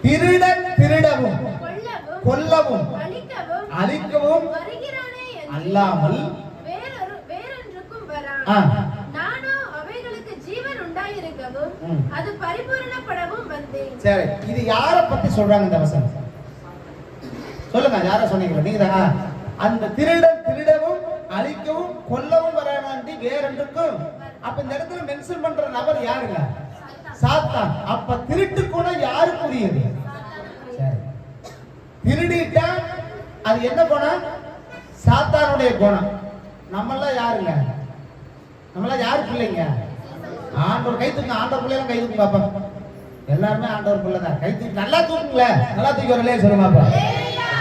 திருடன் திருடவும் கொல்லவும் அழிக்கவும் அல்லாமல் வேறொன்றுக்கும் வரான். நானோ அவைகளுக்கு ஜீவன் உண்டாயிருக்கவும் அது பரிபூரணப்படவும் வந்தேன். சரி, இது யாரை பத்தி சொல்றாங்க இந்த வசனம்? சொல்லுங்க, யார சொன்னீங்க நீங்க? அந்த திருடன் திருடவும் அழிக்கவும் கொல்லவும் வரானாண்டி வேறொன்றுக்கும். அப்ப இந்த இடத்துல மென்ஷன் பண்ற நபர் யாருங்க? சாத்தான். அப்ப திருட்டு குணம் யாருக்குரியது? சரி, திருடிட்டா அது என்ன குணம்? சாத்தானுடைய குணம். நம்மளாம் யாருங்க? நம்மளாம் யாரு பிள்ளைங்க? ஆண்டவர். கை தூக்குங்க, ஆண்டவர் பிள்ளைலாம் கை தூக்குங்க பாப்பா. எல்லாருமே ஆண்டவர் பிள்ளை தான். கை தூக்கி நல்லா தூக்குங்களே, நல்லா தூக்கி வரலையே சொல்லுங்க பாப்பா.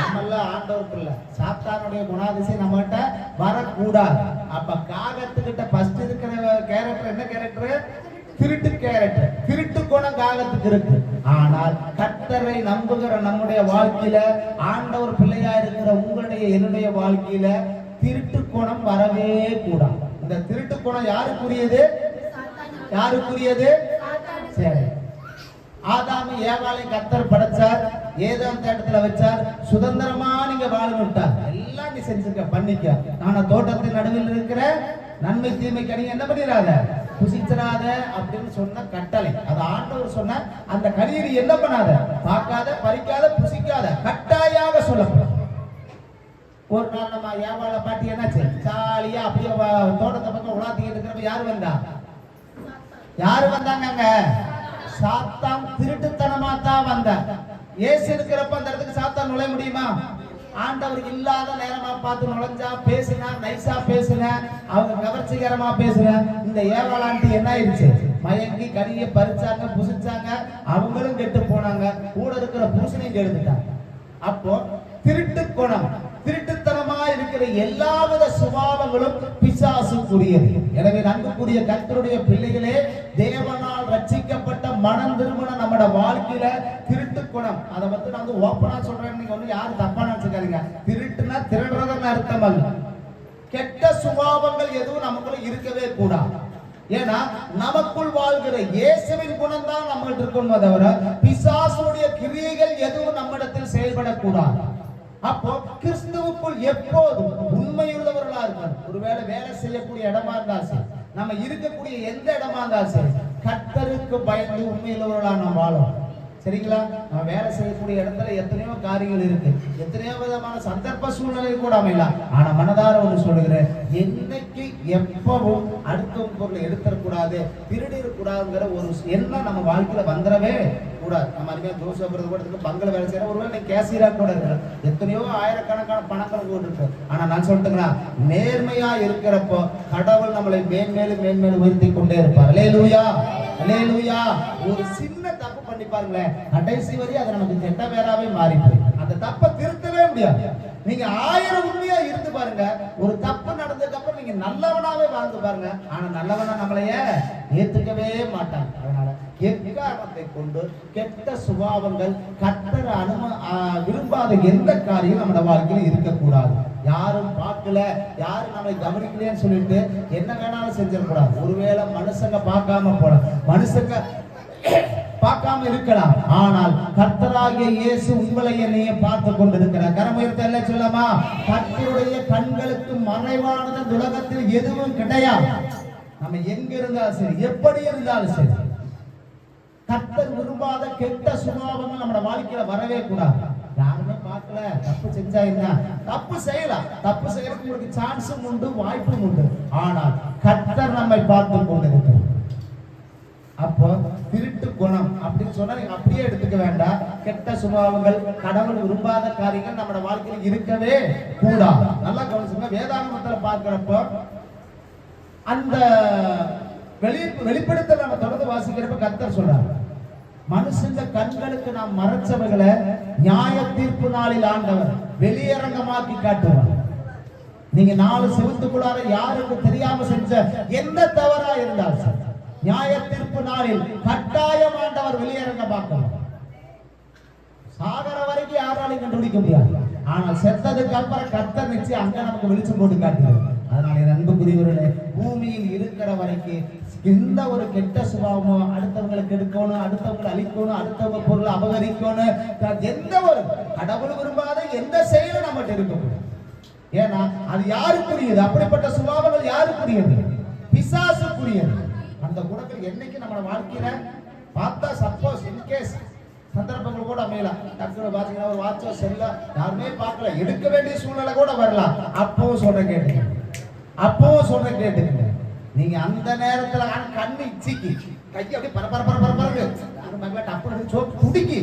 நம்மளாம் ஆண்டவர் பிள்ளை. சாத்தானுடைய குணாதிசயம் நம்மகிட்ட வரக்கூடாது. அப்ப காகத்துக்கிட்ட ஃபர்ஸ்ட் இருக்கிற கேரக்டர் என்ன கேரக்டர்? திருட்டு கேரக்டர். திருட்டு குணம் காகத்துக்கு இருக்கு. ஆனால் கர்த்தரை நம்புகிற நம்முடைய வாழ்க்கையில, ஆண்டவர் பிள்ளையா இருக்கிற உங்களுடைய என்னுடைய வாழ்க்கையில திருட்டு குணம் வரவே கூடாது. இந்த திருட்டு குணம் யாருக்குரியது? யாருக்குரியது? சரி, ஆதாமு ஏவாளை கர்த்தர் படைச்சார், ஏதேன் தோட்டத்துல வச்சார், சுதந்திரமா நீங்க வாழணுட்டார். எல்லாம் நீ செஞ்சிருக்க, பண்ணிக்க. ஆனா தோட்டத்தின் நடுவில் இருக்கிற நன்மை தீமை கனி என்ன பண்ணிடாத, புசிச்சிடாத அப்படின்னு சொன்ன கட்டளை. அது ஆண்டவர் சொன்ன அந்த கனியை என்ன பண்ணாத, பார்க்காத, பறிக்காத, புசிக்காத, கட்டாயாக சொல்லப்படும். ஒரு நாள் நம்ம ஏவாளை பாட்டி என்னாச்சு, ஜாலியா அப்படியே தோட்டத்தை பக்கம் உலாத்திக்கிட்டு இருக்கிறப்ப யாரு வந்தா? யாரு வந்தாங்க? சாத்தான் திருட்டுத்தனமா தான் வந்த. ஏசு இருக்கிறப்ப அந்த இடத்துக்கு சாத்தான் நுழைய முடியுமா? ஆண்டவர் இல்லாத நேரமா பார்த்து நுழைஞ்சா, பேசுனா, நைசா பேசுன, அவங்க கவர்ச்சிகரமா பேசுன. இந்த ஏவாளாண்டி என்ன ஆயிடுச்சு? மயங்கி கனியை பறிச்சாங்க, புசிச்சாங்க, அவங்களும் கெட்டு போனாங்க, கூட இருக்கிற புருஷனையும் கெடுத்துட்டாங்க. அப்போ திருட்டு குணம், திருட்டுத்தனமா இருக்கிற எல்லாவித சுபாவங்களும் பிசாசுக்குரியது. எனவே நன்குரிய கர்த்தருடைய பிள்ளைகளே, தேவனால் ரட்சிக்கப்பட்ட மனம் திருமண நம்மட வாழ்க்கையில திருட்டு குணம், அதை வந்து நான் ஓப்பனா சொல்றேன். நீங்க ஒண்ணு யாரும் தப்பா நினைச்சுக்காதீங்க. திருட்டுனா திருடுறதுன்னு அர்த்தம் அல்ல. கெட்ட சுபாவங்கள் எதுவும் நமக்குள்ள இருக்கவே கூடாது. ஏன்னா நமக்குள் வாழ்கிற இயேசுவின் குணம் தான் நம்மகிட்ட இருக்கணுமே தவிர பிசாசுடைய கிரியைகள் எதுவும் நம்மிடத்தில் செயல்படக்கூடாது. அப்போ கிறிஸ்துவுக்குள் எப்போதும் உண்மையுள்ளவர்களா இருக்கணும். ஒருவேளை வேலை செய்யக்கூடிய இடமா இருந்தாலும் சரி, நம்ம இருக்கக்கூடிய எந்த இடமா இருந்தாலும் சரி, கர்த்தருக்கு பயந்து உண்மையுள்ளவர்களா நாம் வாழணும். சரிங்களா? நம்ம வேலை செய்யக்கூடிய இடத்துல எத்தனையோ காரியங்கள் இருக்கு, எத்தனையோ விதமான சந்தர்ப்ப சூழ்நிலை கூட அமையலாம். ஆனா மனதார ஒன்று சொல்லுகிறேன், என்னைக்கு எப்பவும் அடுத்த பொருளை எடுத்துடக்கூடாது, திருடிடக்கூடாதுங்கிற ஒரு எண்ணம் நம்ம வாழ்க்கையில வந்துடவே கூடாது. நம்ம அருமையா தோசை கூட பங்கள வேலை செய்யற ஒருவேளை நீ கேசியரா கூட இருக்கிற, எத்தனையோ ஆயிரக்கணக்கான பணங்கள் கூட இருக்கு. ஆனா நான் சொல்லிட்டுங்களா, நேர்மையா இருக்கிறப்போ கடவுள் நம்மளை மேன்மேலும் மேன்மேலும் உயர்த்தி கொண்டே இருப்பார். அல்லேலூயா, அல்லேலூயா. ஒரு சின்ன தப்பு பண்ணி பாருங்களேன், கடைசி வரை அது நமக்கு கெட்ட பேராவே மாறி போய் அந்த தப்பை திருத்தவே முடியாது. நீங்க 1000 உண்மையா இருந்து பாருங்க, ஒரு தப்பு நடந்ததுக்கு அப்புறம் நீங்க நல்லவனாவே வாழ்ந்து பாருங்க, ஆனா நல்லவனா நம்மளைய ஏத்துக்கவே மாட்டாங்க. அதனால எக்காரணத்தை கொண்டு கெட்ட சுபாவங்கள், கர்த்தர் விரும்பாத எந்த காரியம் நம்ம வாழ்க்கையில இருக்கக்கூடாது. யாரும் பார்க்கல, யாரும் நம்மளை கவனிக்கலன்னு சொல்லிட்டு என்ன வேணாலும் செஞ்சிடக்கூடாது. ஒருவேளை மனுஷங்க பார்க்காம போலாம், மனுஷங்க பார்க்காம இருக்கலாம், ஆனால் கர்த்தராகிய இயேசு உங்களை என்னைய பார்த்து கொண்டிருக்கிறார். கரமுயர்த்தல்ல சொல்லமா, கர்த்தருடைய கண்களுக்கு மறைவானது உலகத்தில் எதுவும் கிடையாது. நம்ம எங்க இருந்தாலும் சரி, எப்படி இருந்தாலும் சரி, கர்த்தர் விரும்பாத கெட்ட சுபாவங்கள் நம்ம வாழ்க்கையில வரவே கூடாது. யாருமே பார்க்கல, தப்பு செஞ்சா என்ன, தப்பு செய்யலாம், தப்பு செய்யறதுக்கு உங்களுக்கு சான்ஸும் உண்டு, வாய்ப்பும் உண்டு. ஆனால் கர்த்தர் நம்மை பார்த்து கொண்டிருக்கிறார். அப்போ திருட்டு குணம் அப்படின்னு சொன்னா நீங்க அப்படியே எடுத்துக்க வேண்டாம். கெட்ட சுபாவங்கள், கடவுள் விரும்பாத காரியங்கள் நம்ம வாழ்க்கையில் இருக்கவே கூடாது. நல்லா கவனிச்சுங்க. வேதாகமத்துல பார்க்கிறப்போ அந்த வெளிப்படுத்தல் நம்ம தொடர்ந்து வாசிக்கிறப்ப கர்த்தர் சொல்றாரு, மனுஷங்க கண்களுக்கு நாம் மறைச்சவர்களை நியாய தீர்ப்பு நாளில் ஆண்டவர் வெளியரங்கமாக்கி காட்டுவார். நீங்க 4 செவத்துக்குள்ளார யாருக்கு தெரியாம செஞ்ச எந்த தவறா இருந்தாலும் நியாய தீர்ப்பு நாளில் கட்டாயம் ஆண்டவர் வெளியரங்கமாக்குவார். சாகர வரைக்கும் யாராலையும் கண்டுபிடிக்க முடியாது. ஆனால் செத்ததுக்கு அப்புறம் கர்த்தர் நிச்சயம் அங்க நமக்கு வெளிச்சம் போட்டு காட்டுவார். அதனால ஆனால் என் அன்புக்குரியவர்களே, பூமியில் இருக்கிற வரைக்கும் எந்த ஒரு கெட்ட சுபாவமோ, அடுத்தவங்களுக்கு எடுக்கணும், அடுத்தவங்களை அழிக்கணும், அடுத்தவங்க பொருளை அபகரிக்கணும், எந்த ஒரு கடவுள் விரும்பாத எந்த செயலும் நம்மகிட்ட இருக்கக்கூடாது. ஏன்னா அது யாருக்குரியது? அப்படிப்பட்ட சுபாவங்கள் யாருக்குரியது? பிசாசுக்குரியது. அந்த குணங்கள் என்னைக்கு நம்ம வாழ்க்கையில பார்த்தா சப்போஸ் இன்கேஸ் சந்தர்ப்பங்கள் கூட அமையலாம். டக்குனு பாத்தீங்கன்னா ஒரு வாட்சோ செல்ல யாருமே பார்க்கல, எடுக்க வேண்டிய சூழ்நிலை கூட வரலாம். அப்பவும் சொல்றேன் கேட்டுங்க. நீங்க அந்த நேரத்துல கண்ணு இச்சிக்கு கை அப்படியே பரபரப்பு டப்பு சோப்பு துடிக்கி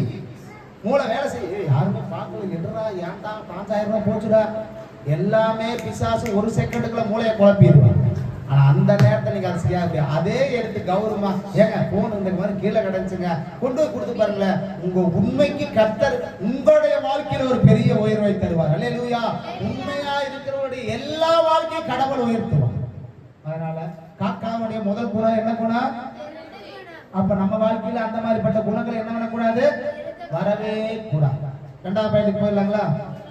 மூளை வேலை செய்ய, யாருமே பார்க்கல, எடுறா ஏன்டா 5000 ரூபாய் போச்சுடா, எல்லாமே பிசாசு ஒரு செகண்டுக்குள்ள மூளையை குழப்பிடுவாங்க. ஆனா அந்த நேரத்தில் நீங்க அதை செய்ய முடியாது. அதே எடுத்து கௌரவமா, ஏங்க போன் இந்த மாதிரி கீழே கிடந்துச்சுங்க, கொண்டு போய் கொடுத்து பாருங்களேன். உங்க உண்மைக்கு கர்த்தர் உங்களுடைய வாழ்க்கையில ஒரு பெரிய உயர்வை தருவார். அல்லேலூயா. உண்மையா இருக்கிறவருடைய எல்லா வாழ்க்கையும் கடவுள் உயர்த்துவார். அதனால காக்காவுடைய முதல் குணம் என்ன குணம்? அப்ப நம்ம வாழ்க்கையில அந்த மாதிரிப்பட்ட குணங்கள் என்ன பண்ணக்கூடாது? வரவே கூடாது. இரண்டாவது பாயிண்ட் போயிடலாங்களா?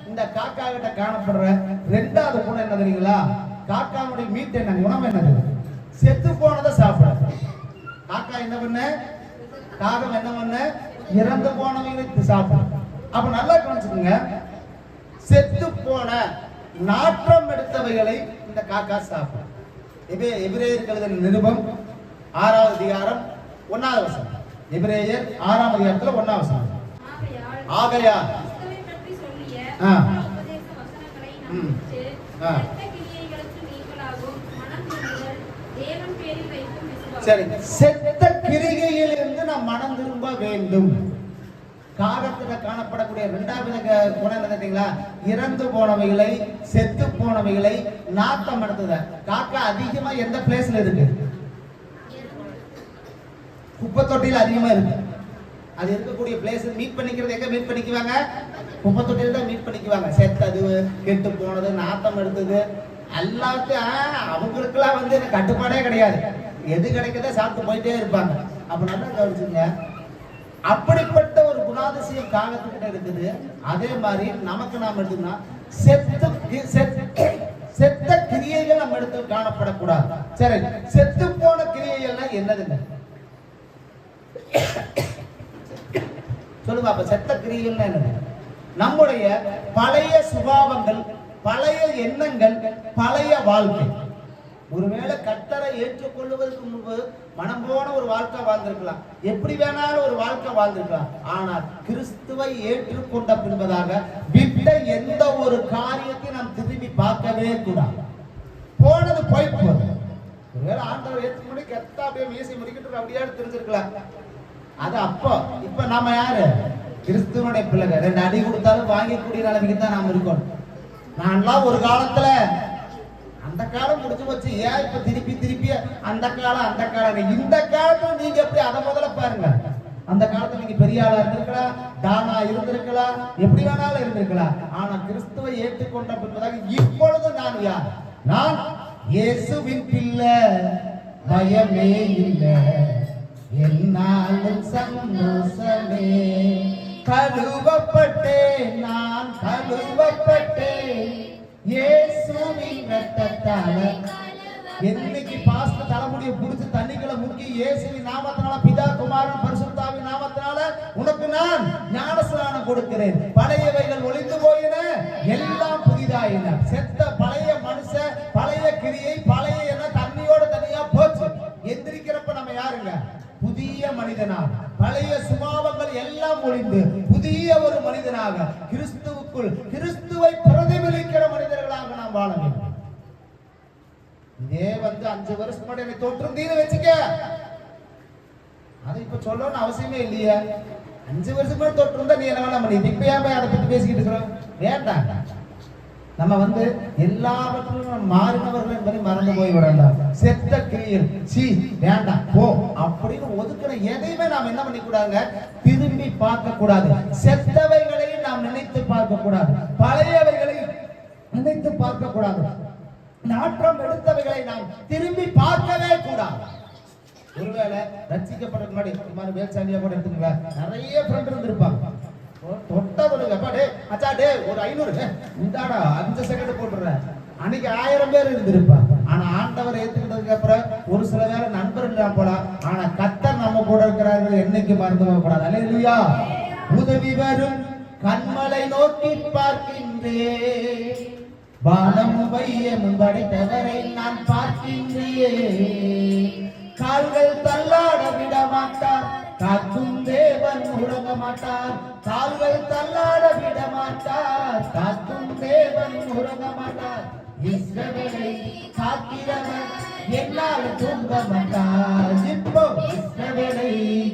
இந்த காக்கா கிட்ட காணப்படுற இரண்டாவது குணம் என்ன தெரியுங்களா? காக்காவுடைய மீட் என்ன குணம்? என்னது? செத்து போனதை சாப்பிடாது. காக்கா என்ன பண்ண? காகம் என்ன பண்ண? இறந்து போனவங்களை சாப்பிடும். அப்ப நல்லா கவனிச்சுக்கோங்க, செத்து போன நாற்றம் எடுத்தவைகளை இந்த காக்கா சாப்பிடும். எபிரேயர் எழுதின நிருபம் 6வது அதிகாரம் 1வது வசனம். எபிரேயர் 6ஆம் அதிகாரத்துல 1வது வசனம். ஆகையால் சரி, செத்த கிரிகையிலிருந்து நாம் மனம் திரும்ப வேண்டும். காகத்துல காணப்படக்கூடிய இரண்டாவது குணம் என்ன தெரியுங்களா? இறந்து போனவைகளை, செத்து போனவைகளை நாட்டம் எடுத்தத. காக்கா அதிகமா எந்த பிளேஸ்ல இருக்கு? குப்பை தொட்டியில அதிகமா இருக்கு. அது இருக்கக்கூடிய பிளேஸ் மீட் பண்ணிக்கிறது எங்க மீட் பண்ணிக்குவாங்க? குப்பை தொட்டியில தான் மீட் பண்ணிக்குவாங்க. செத்தது, கெட்டு போனது, நாத்தம் எடுத்தது எல்லாத்தையும் அவங்களுக்குலாம் வந்து கட்டுப்பாடே கிடையாது. எது கிடைக்கதோ சாப்பிட்டு போயிட்டே இருப்பாங்க. அப்ப நல்லா கவனிச்சுங்க, அப்படிப்பட்ட ஒரு குணாதிசயம் காகத்துக்கிட்ட இருக்குது. அதே மாதிரி நமக்கு நாம் எடுத்துனா செத்த கிரியைகள் நம்ம எடுத்து காணப்படக்கூடாது. சரி, செத்து போன கிரியைகள்னா என்னதுங்க? சொல்லுங்க. அப்ப செத்த கிரியைகள்னா என்னது? நம்முடைய பழைய சுபாவங்கள், பழைய எண்ணங்கள், பழைய வாழ்க்கை. ஒருவேளை கர்த்தரை ஏற்றுக்கொள்வதற்கு முன்பு மனம் போன ஒரு வாழ்க்கை வாழ்ந்திருக்கலாம், எப்படி வேணாலும் ஒரு வாழ்க்கை வாழ்ந்திருக்கலாம். ஆனால் கிறிஸ்துவை ஏற்றுக்கொண்ட பின்பதாக விட்ட எந்த ஒரு காரியத்தை நாம் திரும்பி பார்க்கவே கூடாது. போனது போய் போகுது. ஒருவேளை ஆண்டவர் ஏற்றுக்கொண்டு கெத்தா அப்படியே மீசை முடிக்கிட்டு அப்படியே தெரிஞ்சிருக்கலாம். அது அப்போ. இப்ப நாம யாரு? கிறிஸ்துவனுடைய பிள்ளைகள். 2 அடி கொடுத்தாலும் வாங்கக்கூடிய நிலைமைக்கு தான் நாம் இருக்கணும். நான்லாம் ஒரு காலத்துல, அந்த காலம் முடிஞ்சு போச்சு, ஏன் இப்ப திருப்பி அந்த காலம் இந்த காலத்துல நீங்க எப்படி? அதை முதல்ல பாருங்க. அந்த காலத்துல நீங்க பெரிய ஆளா இருந்திருக்கலாம், தானா இருந்திருக்கலாம், எப்படி வேணாலும் இருந்திருக்கலாம். ஆனா கிறிஸ்துவை ஏற்றுக்கொண்ட பின்பதாக இப்பொழுது நான் யார்? நான் இயேசுவின் பிள்ளை, பயமே இல்லை, என்னாலும் சந்தோஷமே. கழுவப்பட்டேன், நான் கழுவப்பட்டேன் இயேசுவின் இரத்தத்தால. என்னைக்கு பாஸ்டர் தலைமுடியை புடிச்சு தண்ணிக்குள்ள முக்கி இயேசுவின் நாமத்தினால, பிதா குமாரன் பரிசுத்தாவின் நாமத்தினால உனக்கு நான் ஞானஸ்நானம் கொடுக்கிறேன். பழையவைகள் ஒளிந்து போயின, எல்லாம் புதிதாயின. செத்த பழைய மனுஷன், பழைய கிரியை, பழைய என்ன தண்ணியோட தனியா போச்சு. எந்திரிக்கிறப்ப நம்ம யாருங்க? புதிய மனிதனாக. பழைய சுபாவங்கள் எல்லாம் ஒழிந்து புதிய ஒரு மனிதனாக கிறிஸ்துவுக்குள், கிறிஸ்துவை பிரதிபலிக்கிற மனிதர்களாக நாம் வாழ வேண்டும். இதே 5 வருஷம் முன்னாடி என்னை தோற்றுந்தீன்னு வச்சுக்க, அதை இப்ப சொல்லணும்னு அவசியமே இல்லையா? 5 வருஷம் முன்னாடி தோற்றுந்தா நீ என்ன வேணாம் பண்ணி, இப்ப ஏன் அதை பத்தி பேசிக்கிட்டு இருக்கிறோம்? வேண்டாம். நம்ம எல்லாவற்றிலும் மாறினவர்கள் என்பதை மறந்து போய் விடலாம். செத்த கிரியல், சீ வேண்டாம் போ அப்படின்னு ஒதுக்கிற எதையுமே நாம் என்ன பண்ணி கூடாதுங்க? திரும்பி பார்க்க கூடாது. செத்தவைகளை நாம் நினைத்து பார்க்க கூடாது, பழையவைகளை நினைத்து பார்க்க கூடாது, நாற்றம் எடுத்தவைகளை நாம் திரும்பி பார்க்கவே கூடாது. ஒருவேளை ரட்சிக்கப்பட முன்னாடி மாதிரி வேல்சாண்டியா கூட எடுத்துக்கல, நிறைய ஃப்ரெண்ட் இருந்திருப்பாங்க. தொட்டா சொல்லுங்க, அப்பா டே மச்சா டே ஒரு 500 இந்தாடா 5 செகண்ட் போட்டுறேன். அன்னைக்கு 1000 பேர் இருந்திருப்பாங்க. ஆனா ஆண்டவர் ஏத்துக்கிட்டதுக்கு அப்புறம் ஒரு சில பேர் நண்பர் இல்லாம போலாம். ஆனா கர்த்தர் நம்ம கூட இருக்கிறாரு, என்னைக்கு மறந்து போகக்கூடாது. அல்லேலூயா. உதவி வரும் கண்மலை நோக்கி பார்க்கின்றேன், வானம் வையமும் படைத்தவரை நான் பார்க்கின்றேன். கால்கள் தள்ளாட விட மாட்டார், காக்கும் தேவன் உறங்க மாட்டார். கால்கள் தள்ளாட விட மாட்டார், காக்கும் தேவன் உறங்க மாட்டார். இஸ்ரவேலை காக்கிறவர் என்னால் தூங்க மாட்டார். இப்போ இஸ்ரவேலை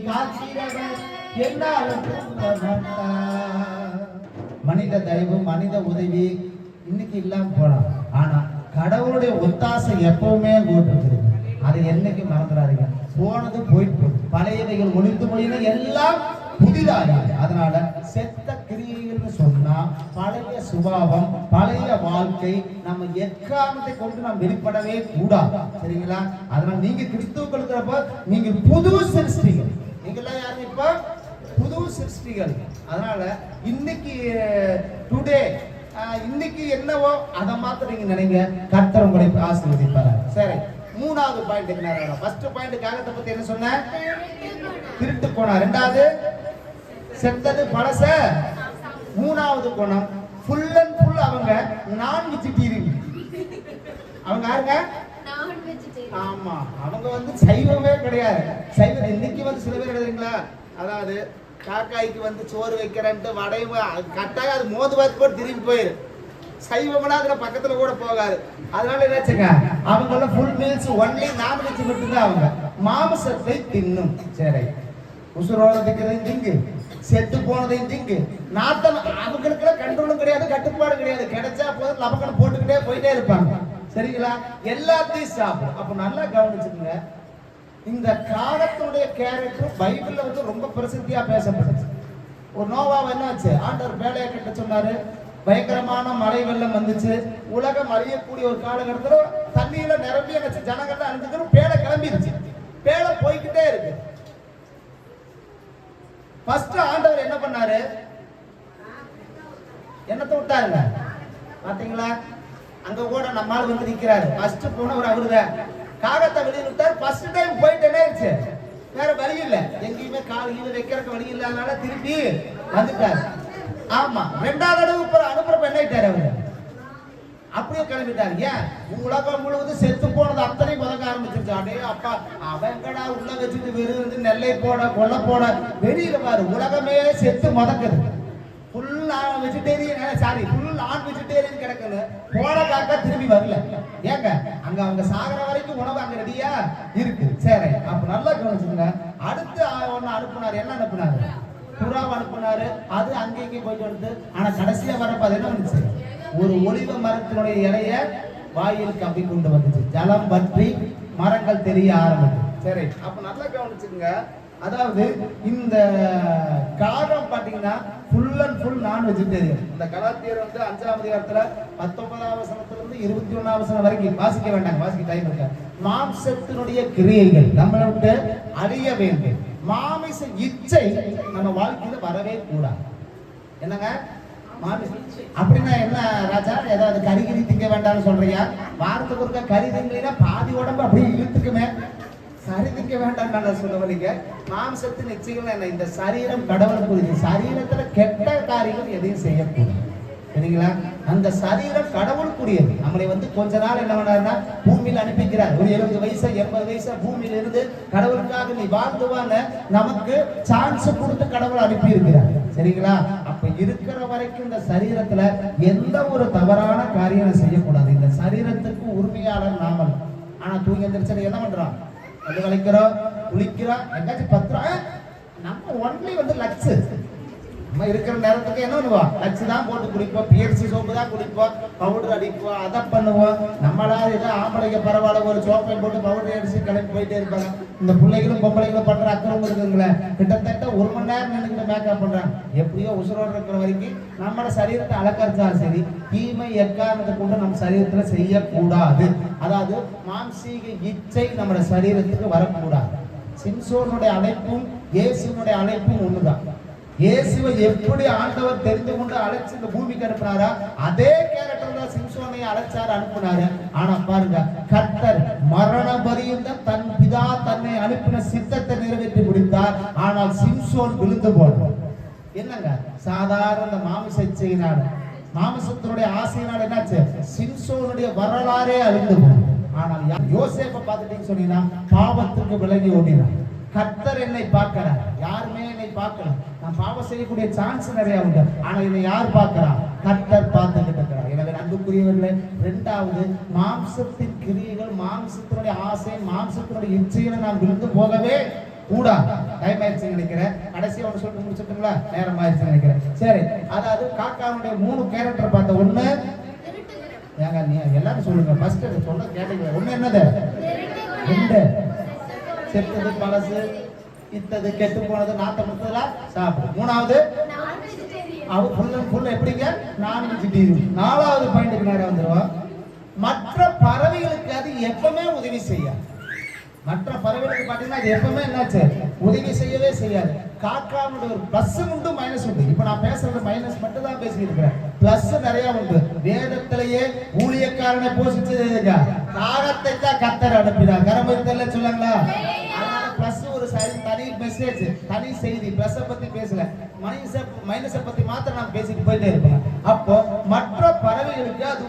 காக்கிறவர் என்னால் தூங்க மாட்டார். மனித தயவு, மனித உதவி இன்னைக்கு இல்லாம போலாம். ஆனா கடவுளுடைய ஒத்தாசை எப்பவுமே போட்டு, அதை என்னைக்கு மறந்துடாதீங்க. போனது போயிட்டு, பழையவைகள் ஒழித்து மொழியில எல்லாம் புதிதாக. அதனால செத்த கிரியைகள்னு சொன்னா பழைய சுபாவம், பழைய வாழ்க்கை நம்ம எக்காரணத்தை கொண்டு நாம் வெளிப்படவே கூடாது. சரிங்களா? அதனால நீங்க கிறிஸ்துவுக்குள் இருக்கிறப்ப நீங்க புது சிருஷ்டிகள். நீங்க எல்லாம் யாரு? இப்ப புது சிருஷ்டிகள். அதனால இன்னைக்கு டுடே இன்னைக்கு என்னவோ அதை மாத்த நீங்க நினைங்க. கர்த்தர் உங்களை ஆசீர்வதிப்பார். சரி, மூணாவது பாயிண்ட். ஃபர்ஸ்ட் பாயிண்ட் காகத்தை பத்தி என்ன சொன்ன? திருட்டு கோணம். ரெண்டாவது செத்தது பழச. மூணாவது கோணம் ஃபுல் அண்ட் ஃபுல் அவங்க நான் வெஜிடேரியன். அவங்க யாருங்க? ஆமா, அவங்க வந்து சைவமே கிடையாது. சைவம் இன்னைக்கு வந்து சில பேர் எழுதுறீங்களா, அதாவது காக்காய்க்கு வந்து சோறு வைக்கிறேன்ட்டு வடையும் கட்டாயம் அது மோது பார்த்து போட்டு திரும்பி போயிரு. சைவம்னா அதுல பக்கத்துல கூட போகாது. அதனால என்னாச்சுங்க, அவங்க ஃபுல் மீல்ஸ் ஒன்லி நான்வெஜ் மட்டும்தான். அவங்க மாமிசத்தை தின்னும். சரி, உசுரோட திக்கிறதையும் திங்கு, செத்து போனதையும் திங்கு. நாத்தம் அவங்களுக்கு கண்ட்ரோலும் கிடையாது, கட்டுப்பாடு கிடையாது. கிடைச்சா போதும் லபக்கணம் போட்டுக்கிட்டே போயிட்டே இருப்பாங்க. சரிங்களா? எல்லாத்தையும் சாப்பிடும். அப்ப நல்லா கவனிச்சுங்க, இந்த காகத்துடைய கேரக்டர் பைபிள்ல வந்து ரொம்ப பிரசித்தியா பேசப்பட்டுச்சு. ஒரு நோவாவை என்ன ஆச்சு, ஆண்டவர் பேழையை கட்ட சொன்னாரு. பயங்கரமான மழை வெள்ளம் வந்துச்சு. உலகம் அழியக்கூடிய ஒரு காலகட்டத்தில் தண்ணியில நிரம்பி வச்சு ஜனங்கள்லாம் அழிஞ்சுக்கணும். பேழை கிளம்பிடுச்சு. பேழை போய்கிட்டே இருக்கு. ஃபர்ஸ்ட் ஆண்டவர் என்ன பண்ணாரு? என்னத்தை விட்டாருங்க பாத்தீங்களா? அங்க கூட நம்மால் வந்து நிக்கிறாரு. ஃபர்ஸ்ட் போனவர் அவருதான். காகத்தை வெளியில் விட்டார். ஃபர்ஸ்ட் டைம் போயிட்டே இருந்துச்சு. வேற வழி இல்லை, எங்கேயுமே கால் கீழே வைக்கிறதுக்கு வழி இல்லாதனால திருப்பி வந்துட்டாரு. ஆமா, ரெண்டாவது தடவை அனுப்புறப்ப என்ன ஆயிட்டாரு? அவரு அப்படியே கிளம்பிட்டாரு. ஏன்? உலகம் முழுவதும் செத்து போனது அத்தனை முதங்க ஆரம்பிச்சிருச்சு. அடே அப்பா, அவங்கடா உள்ள வச்சுட்டு வெறும் நெல்லை போட கொல்ல போட வெளியில பாரு, உலகமே செத்து முதக்குது. ஃபுல் வெஜிடேரியன், சாரி ஃபுல் நான் வெஜிடேரியன் கிடக்குது. போன காக்கா திரும்பி வரல. ஏங்க, அங்க அவங்க சாகர வரைக்கும் உணவு அங்க ரெடியா இருக்கு. சரி, அப்ப நல்லா கவனிச்சுங்க. அடுத்து ஒன்னு அனுப்புனாரு. என்ன அனுப்புனாரு? புறாவை அனுப்புனாரு. அது அங்கேயும் போயிட்டு வந்து, ஆனா கடைசியா வரப்ப அது என்ன வந்துச்சு? ஒரு ஒலிவ மரத்தினுடைய இலைய வாயில் கம்பி கொண்டு வந்துச்சு. ஜலம் பற்றி மரங்கள் தெரிய ஆரம்பிச்சு. சரி, அப்ப நல்லா கவனிச்சுங்க. அதாவது இந்த காகம் பாத்தீங்கன்னா ஃபுல் அண்ட் ஃபுல் நான் வெஜிடேரியன். இந்த கலாத்தியர் வந்து 5ஆம் அதிகாரத்துல 19ஆம் வசனத்துல இருந்து 21ஆம் வசனம் வரைக்கும் வாசிக்க வேண்டாம், வாசிக்க டைம் இருக்க. மாம்சத்தினுடைய கிரியைகள் நம்மளை விட்டு அழிய வேண்டும். மாமிச இச்சை நம்ம வாழ்க்கையில வரவே கூடாது. என்னங்க அப்படின்னா என்ன ராஜா? ஏதாவது கறிகிரி திங்க வேண்டாம்னு சொல்றியா? வாரத்துக்கு ஒருக்க கறி திங்கன்னா பாதி உடம்பு அப்படியே இழுத்துக்குமே. கறி திங்க வேண்டாம் சொல்லுவீங்க. மாம்சத்தின் இச்சைகள் என்ன? இந்த சரீரம் கடவுளுக்குரியது. சரீரத்துல கெட்ட காரியங்கள் எதையும் செய்யக்கூடாது. சரிங்களா? அந்த சரீரம் கடவுளுக்குரியது. நம்மளை வந்து கொஞ்ச நாள் என்ன பண்ணாருன்னா பூமியில் அனுப்பிக்கிறார். ஒரு 70 வயசு 80 வயசு பூமியில இருந்து கடவுளுக்காக நீ வாழ்ந்துவான்னு நமக்கு சான்ஸ் கொடுத்து கடவுள் அனுப்பி இருக்கிறார். சரிங்களா? அப்ப இருக்கிற வரைக்கும் இந்த சரீரத்துல எந்த ஒரு தவறான காரியம் செய்யக்கூடாது. இந்த சரீரத்துக்கு உரிமையாளர் நாமல். ஆனா தூங்கி எந்திரிச்சு என்ன பண்றோம்? அது வளைக்கிறோம், குளிக்கிறோம், எங்காச்சும் பத்திரம். நம்ம ஒன்லி வந்து லக்ஸ். நம்ம இருக்கிற நேரத்துக்கு என்ன பண்ணுவோம்? லட்சு தான் போட்டு குடிப்போம், பிஎர்சி சோப்பு தான் குடிப்போம், பவுடர் அடிப்போம், அதை பண்ணுவோம். நம்மளா ஏதோ ஆம்பளைக்கு பரவாயில்ல ஒரு சோப்பை போட்டு பவுடர் அடிச்சு கிளம்பி போயிட்டே இருப்பாங்க. இந்த பிள்ளைகளும் பொம்பளைகளும் பண்ற அக்கிரமம் இருக்குங்களே, கிட்டத்தட்ட 1 மணி நேரம் நினைக்கிற மேக்கப் பண்றாங்க. எப்படியோ உசுரோடு இருக்கிற வரைக்கும் நம்மளோட சரீரத்தை அலக்கரிச்சாலும் சரி, தீமை எக்காரணத்தை கொண்டு நம்ம சரீரத்துல செய்யக்கூடாது. அதாவது மாம்சீக இச்சை நம்மளோட சரீரத்துக்கு வரக்கூடாது. சிம்சோனுடைய அழைப்பும் இயேசுனுடைய அழைப்பும் ஒண்ணுதான். இயேசுவை எப்படி ஆண்டவர் தெரிந்து கொண்டு அழைச்சு இந்த பூமிக்கு அனுப்பினாரா, அதே கேரக்டர் தான் சிம்சோனை அழைச்சாரு, அனுப்பினாரு. ஆனா பாருங்க, கர்த்தர் மரண பரியந்தம் தன் பிதா தன்னை அனுப்பின சித்தத்தை நிறைவேற்றி முடித்தார். ஆனால் சிம்சோன் விழுந்து போனார். என்னங்க, சாதாரண மாமிச இச்சையினால, மாமிசத்தினுடைய ஆசையினால என்னாச்சு, சிம்சோனுடைய வரலாறே அழிந்து போனார். ஆனால் யோசேப்பை பார்த்துட்டீங்கன்னு சொன்னீங்கன்னா பாவத்துக்கு விலகி ஓடினார். கர்த்தர் என்னை பார்க்கிறார், யாருமே என்னை பார்க்கல, நான் பாவம் செய்யக்கூடிய சான்ஸ் நிறைய உண்டு, ஆனா என்னை யார் பார்க்கிறா, கர்த்தர் பார்த்துக்கிட்டு இருக்கிறார். எனவே அன்புக்குரியவர்களே, இரண்டாவது மாம்சத்தின் கிரியைகள், மாம்சத்தினுடைய ஆசை, மாம்சத்தினுடைய இச்சைகளை நாம் விழுந்து போகவே கூடாது. டைம் ஆயிடுச்சு நினைக்கிறேன், கடைசியா ஒன்று சொல்லிட்டு முடிச்சுட்டுங்களா, நேரம் ஆயிடுச்சு நினைக்கிறேன். சரி, அதாவது காக்காவுடைய 3 கேரக்டர் பார்த்த. ஒண்ணு ஏங்க, நீ எல்லாரும் சொல்லுங்க, ஃபர்ஸ்ட் சொல்ல கேட்டீங்க. ஒண்ணு என்னது, ரெண்டு செத்தது பழசு, இத்தது கெட்டு போனது, நாட்டம் முத்ததெல்லாம் சாப்பிடு. மூணாவது அவ எப்படிங்க, நான் வெஜிடேரியன். 4வது பாயிண்ட்டுக்கு நேரம் வந்துருவோம். மற்ற பறவைகளுக்கு அது எப்பவுமே உதவி செய்யாது. மற்ற பறவைகளுக்கு பாத்தீங்கன்னா அது எப்பவுமே என்னாச்சு, உதவி செய்யவே செய்யாது. காக்காவுடைய ஒரு பிளஸ் உண்டு, மைனஸ் உண்டு. இப்ப நான் பேசுறது மைனஸ் மட்டும் தான் பேசிட்டு இருக்கிறேன், பிளஸ் நிறைய உண்டு. வேதத்திலேயே ஊழியக்காரனை போஷிச்சது காகத்தை தான் கர்த்தர் அனுப்பினார். கரமத்தில் சொல்லுங்களா, பிளஸ் ஒரு தனி மெசேஜ், தனி செய்தி. பிளஸ் பத்தி பேசல, மைனஸை பத்தி மாத்திரம் நான் பேசிட்டு போயிட்டே இருப்பேன். அப்போ மற்ற பறவைகளுக்கு அது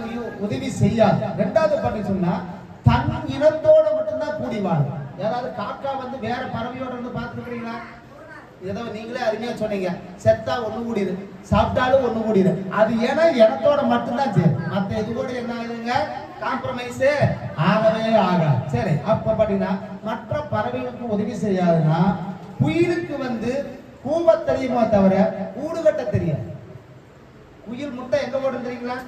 உதவி செய்யாது. 2வது பண்ணி சொன்னா தன் இனத்தோட மட்டும்தான் கூடி வாழும். யாராவது காக்கா வந்து வேற பறவையோட வந்து பார்த்துருக்கீங்களா? ஏதோ நீங்களே அருமையா சொன்னீங்க, செத்தா ஒண்ணு கூடிடு, சாப்பிட்டாலும் ஒண்ணு கூடிடு. அது ஏன்னா இனத்தோட மட்டும்தான் சரி, மற்ற இது கூட என்ன ஆகுதுங்க, காம்ப்ரமைஸ் ஆகவே ஆகாது. சரி, அப்ப பாத்தீங்கன்னா மற்ற பறவைகளுக்கு உதவி செய்யாதுன்னா குயிலுக்கு வந்து கூவ தெரியுமா தவிர கூடு கட்ட தெரியாது. குயில் முட்டை எங்க போடும் தெரியுங்களா?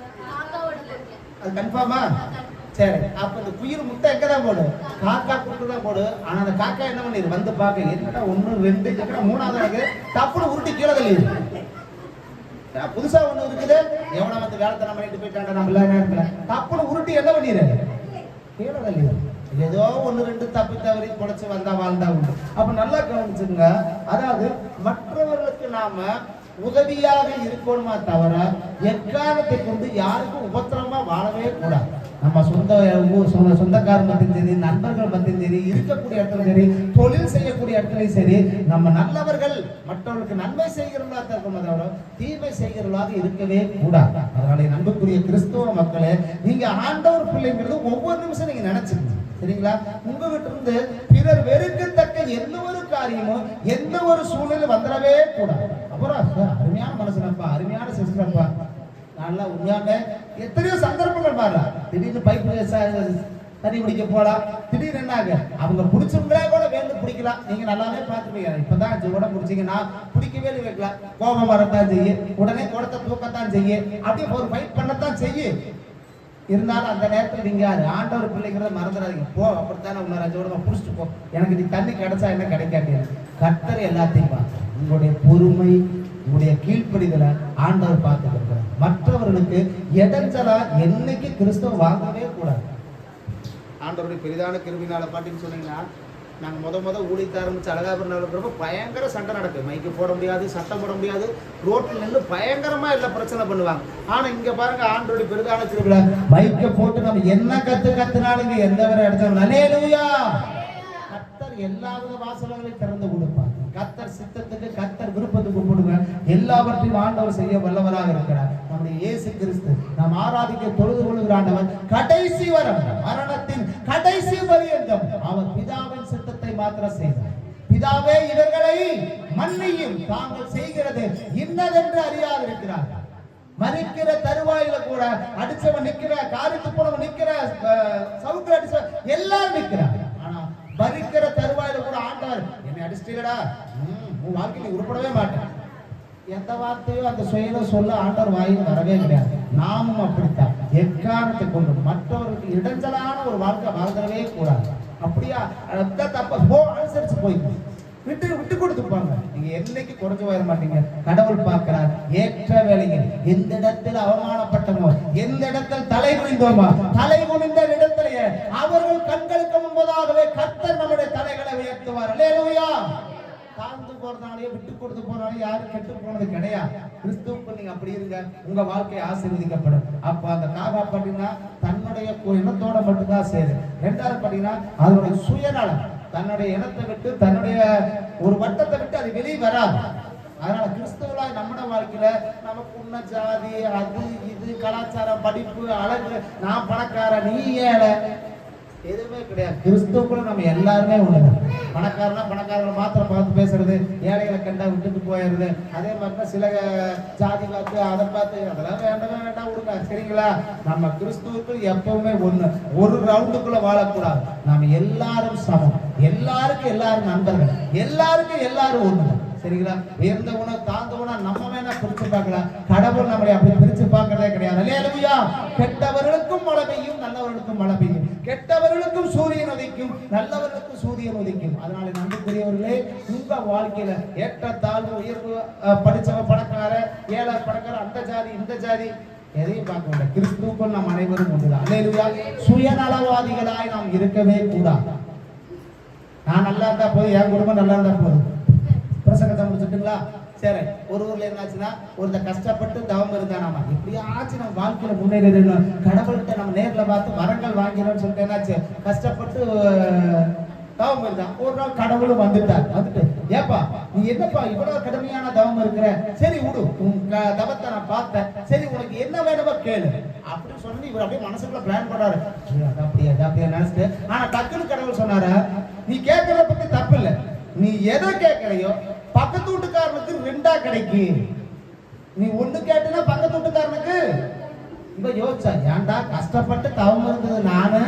அது கன்ஃபார்மா? சரி, அப்ப இந்த குயில் முட்டை எங்கதான் போடு, காக்கா கூட்டு தான் போடு. ஆனா அந்த காக்கா என்ன பண்ணிடு, வந்து பாக்க என்னடா 1 2 3வது தப்புன்னு உருட்டி கீழே தள்ளிடு. புதுசா ஒண்ணு இருக்குது, எவனா வந்து வேலைத்தனம் பண்ணிட்டு போயிட்டாண்டா நம்ம நேரத்துல, தப்புன்னு உருட்டி என்ன பண்ணிடு, கீழே தள்ளிடு. ஏதோ 1 2 தப்பு தவறி பொழைச்சு வந்தா வாழ்ந்தா உண்டு. அப்ப நல்லா கவனிச்சுங்க, அதாவது மற்றவர்களுக்கு நாம உதவியாக இருக்கணுமா தவிர எக்காரணத்தை கொண்டு யாருக்கும் உபத்திரமா வாழவே கூடாது. நம்ம சொந்தக்காரங்க பத்தியும் சரி, நண்பர்கள் பத்தியும் சரி, இருக்கக்கூடிய இடத்துல சரி, தொழில் செய்யக்கூடிய இடத்துலையும் சரி, நம்ம நல்லவர்கள் மற்றவர்களுக்கு நன்மை செய்கிறவர்களாக இருக்கணும், தவிர தீமை செய்கிறவர்களாக இருக்கவே கூடாது. அதனால அன்புக்குரிய கிறிஸ்தவ மக்களே, நீங்க ஆண்டவர் பிள்ளைங்கிறது ஒவ்வொரு நிமிஷம் நீங்க நினைச்சுக்கணும், சரிங்களா? உங்ககிட்ட இருந்து பிறர் வெறுக்கத்தக்க எந்த ஒரு காரியமும் எந்த ஒரு சூழ்நிலை வந்துடவே கூடாது. அப்புறம் அருமையான மனுஷனப்பா, அருமையான சிஸ்டர்ப்பா, நல்லா உண்மையான எத்தனையோ சந்தர்ப்பங்கள் மாறா. திடீர்னு பைப்பு தண்ணி பிடிக்க போலாம், திடீர்னு என்னாங்க அவங்க பிடிச்சவங்களே கூட வேண்டு பிடிக்கலாம். நீங்க நல்லாவே பார்த்துப்பீங்க, இப்பதான் 5 கூட பிடிச்சிங்கன்னா பிடிக்கவே வைக்கலாம், கோபம் வரத்தான் செய்ய, உடனே குடத்தை தூக்கத்தான் செய்ய, அப்படியே ஒரு ஃபைட் பண்ணத்தான் செய்ய. இருந்தாலும் அந்த நேரத்தில் நீங்க ஆண்டவர் பிள்ளைங்கிறத மறந்துடாதீங்க. போ, அப்படித்தானே இன்னொரு 5 கூட பிடிச்சிட்டு போ, எனக்கு நீ தண்ணி கிடைச்சா என்ன கிடைக்காது. கர்த்தர் எல்லாத்தையும் பார்த்து உங்களுடைய பொறுமை, உங்களுடைய கீழ்ப்படிதலை ஆண்டவர் பார்த்துக்கிறார். மற்றவர்களுக்கு இடைஞ்சலா என்னைக்கு கிறிஸ்தவ வாங்கவே கூடாது. ஆண்டவருடைய பெரிதான கிருபினால பாட்டின்னு சொன்னீங்கன்னா, நாங்கள் முத ஊழித்த ஆரம்பிச்சு அழகாபுரம் இருக்கிறப்ப பயங்கர சண்டை நடக்குது. மைக்கு போட முடியாது, சட்டம் போட முடியாது, ரோட்டில் நின்று பயங்கரமா எல்லாம் பிரச்சனை பண்ணுவாங்க. ஆனா இங்க பாருங்க, ஆண்டவருடைய பெரிதான கிருபில மைக்கை போட்டு நம்ம என்ன கத்துனாலும் எந்த வரை எடுத்தாலும் அல்லேலூயா, கர்த்தர் எல்லா வித வாசல்களையும் திறந்து கொடுப்பார். கர்த்தர் சித்தத்துக்கு, கர்த்தர் விருப்பத்துக்கு கொடுங்க, எல்லாவற்றையும் ஆண்டவர் செய்ய வல்லவராக இருக்கிறார். நம்முடைய இயேசு கிறிஸ்து நாம் ஆராதிக்க தொழுது கொள்கிற ஆண்டவர் கடைசி வரம், மரணத்தின் கடைசி பரியந்தம் அவர் பிதாவின் சித்தத்தை மாத்திரம் செய்தார். பிதாவே, இவர்களை மன்னியும், தாங்கள் செய்கிறது இன்னதென்று அறியாது இருக்கிறார். மறிக்கிற தருவாயில கூட அடிச்சவன் நிக்கிற, காரித்து போனவன் நிக்கிற, சவுக்கு அடிச்ச எல்லாரும் நிக்கிறார். ஆனா மறிக்கிற தருவாயில கூட ஆண்டவர் என்னை அடிச்சிட்டீங்கடா, உன் வாழ்க்கைக்கு உருப்படவே மாட்டேன், எந்த வார்த்தையோ அந்த செயலோ சொல்ல ஆண்டவர் வாயில் வரவே கிடையாது. நாமும் அப்படித்தான் எக்காரணத்தை கொண்டு மற்றவர்களுக்கு இடைஞ்சலான ஒரு வாழ்க்கை வாழ்ந்தவே கூடாது. அப்படியா தப்ப போ, அனுசரிச்சு போய்க்கும், விட்டு கொடுத்துப்பாங்க. நீங்க என்னைக்கு குறைஞ்சு போயிட மாட்டீங்க. கடவுள் பார்க்கிறார். ஏற்ற வேளையில் எந்த இடத்தில் அவமானப்பட்டமோ, எந்த இடத்தில் தலை குனிந்தோமா, தலை குனிந்த இடத்திலேயே அவர்கள் கண்களுக்கு முன்பதாகவே கர்த்தர் நம்முடைய தலைகளை உயர்த்துவார். அல்லேலூயா. தாழ்ந்து போறதாலேயே விட்டு கொடுத்து போறதாலே யாரும் கெட்டு போனது கிடையாது. கிறிஸ்துவுக்குள் நீங்க அப்படி இருங்க, உங்க வாழ்க்கை ஆசீர்வதிக்கப்படும். அப்ப அந்த காகா பாத்தீங்கன்னா தன்னுடைய இனத்தோட மட்டும்தான் சேரு. ரெண்டாவது பாத்தீங்கன்னா அதனுடைய சுயநலம், தன்னுடைய இனத்தை விட்டு தன்னுடைய ஒரு வட்டத்தை விட்டு அது வெளியே வராது. அதனால கிறிஸ்தவர்களாய் நம்மட வாழ்க்கையில நமக்கு உன்ன ஜாதி அது இது கலாச்சாரம் படிப்பு அழகு நான் பணக்கார நீ ஏழை எதுவுமே கிடையாது. கிறிஸ்துவுக்குள்ள நம்ம எல்லாருமே ஒண்ணுதான். பணக்காரனா பணக்காரங்களை மாத்திரம் பார்த்து பேசுறது, ஏழைகளை கண்டா விட்டுட்டு போயிடுறது. அதே மாதிரிதான் சில ஜாதி பார்த்து அதை பார்த்து அதெல்லாம் வேண்டாம் வேண்டாம் விடுங்க, சரிங்களா? நம்ம கிறிஸ்துவுக்குள் எப்பவுமே ஒண்ணு, ஒரு ரவுண்டுக்குள்ள வாழக்கூடாது. நாம எல்லாரும் சமம், எல்லாருக்கும் எல்லாரும் நண்பர்கள், எல்லாருக்கும் எல்லாரும் ஒண்ணு, சரிங்களா? உயர்ந்தவனா தாழ்ந்தவனா நம்ம வேணா பிரிச்சு பார்க்கலாம், கடவுள் நம்மளை அப்படி பிரிச்சு பார்க்கறதே கிடையாது. அல்லேலூயா. கெட்டவர்களுக்கும் மழை பெய்யும், நல்லவர்களுக்கும் மழை பெய்யும். கெட்டவர்களுக்கும் சூரியன் உதிக்கும், நல்லவர்களுக்கும் சூரியன் உதிக்கும். அதனால நம்புக்குரியவர்களே, உங்க வாழ்க்கையில ஏற்ற தாழ்வு உயர்வு, படிச்சவ பணக்கார ஏழை பணக்கார, அந்த ஜாதி இந்த ஜாதி எதையும் பார்க்க வேண்டாம். கிறிஸ்துவுக்குள் நாம் அனைவரும் ஒன்றுதான். அல்லேலூயா. சுயநலவாதிகளாய் நாம் இருக்கவே கூடாது. நான் நல்லா இருந்தா போதும், என் குடும்பம் நல்லா இருந்தா போதும். பிரசங்கத்தை முடிச்சுட்டுங்களா? சரி. ஒரு ஊர்ல என்னாச்சுன்னா ஒருத்த கஷ்டப்பட்டு தவம் இருந்தானாமா, எப்படியாச்சும் நம்ம வாழ்க்கையில முன்னேறிடணும், கடவுள்கிட்ட நம்ம நேர்ல பார்த்து வரங்கள் வாங்கிடணும்னு சொல்லிட்டு என்னாச்சு, கஷ்டப்பட்டு தவம் இருந்தான். ஒரு நாள் கடவுளும் வந்துட்டார். வந்துட்டு, ஏப்பா நீ என்னப்பா இவ்வளவு கடுமையான தவம் இருக்கிற, சரி விடு, உன் தவத்தை நான் பார்த்தேன், சரி உனக்கு என்ன வேணுமோ கேளு அப்படின்னு சொல்லி இவர் அப்படியே மனசுக்குள்ள பிளான் பண்றாரு. அப்படியே நினைச்சிட்டு, ஆனா டக்குன்னு கடவுள் சொன்னாரு, நீ கேட்கறத பத்தி தப்பு இல்லை, நீ எதை கேட்கலையோ பக்கத்து வீட்டுக்காரனுக்கு ரெண்டா கிடைக்கு. நீ ஒண்ணு கேட்டனா பக்கத்து வீட்டுக்காரனுக்கு. இப்ப யோசிச்சா, ஏன்டா கஷ்டப்பட்டு தவம் இருந்தது நானு,